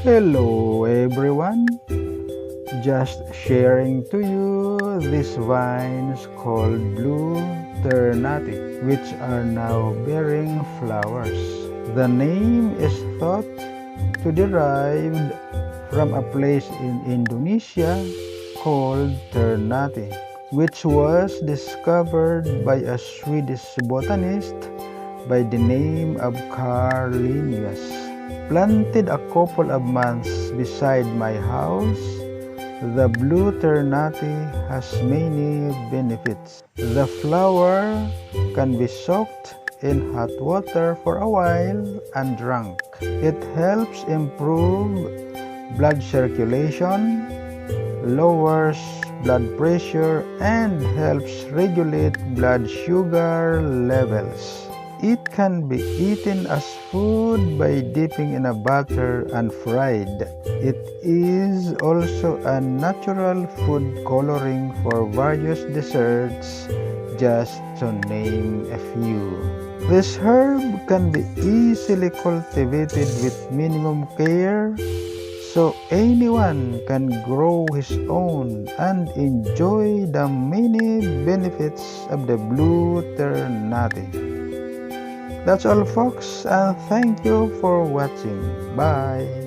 Hello everyone, just sharing to you these vines called Blue Ternate, which are now bearing flowers. The name is thought to derived from a place in Indonesia called Ternate, which was discovered by a Swedish botanist by the name of Carl Linneus. Planted a couple of months beside my house, the Blue Ternate has many benefits. The flower can be soaked in hot water for a while and drunk. It helps improve blood circulation, lowers blood pressure, and helps regulate blood sugar levels. It can be eaten as food by dipping in a butter and fried. It is also a natural food coloring for various desserts, just to name a few. This herb can be easily cultivated with minimum care, so anyone can grow his own and enjoy the many benefits of the Blue Ternate. That's all folks, and thank you for watching. Bye.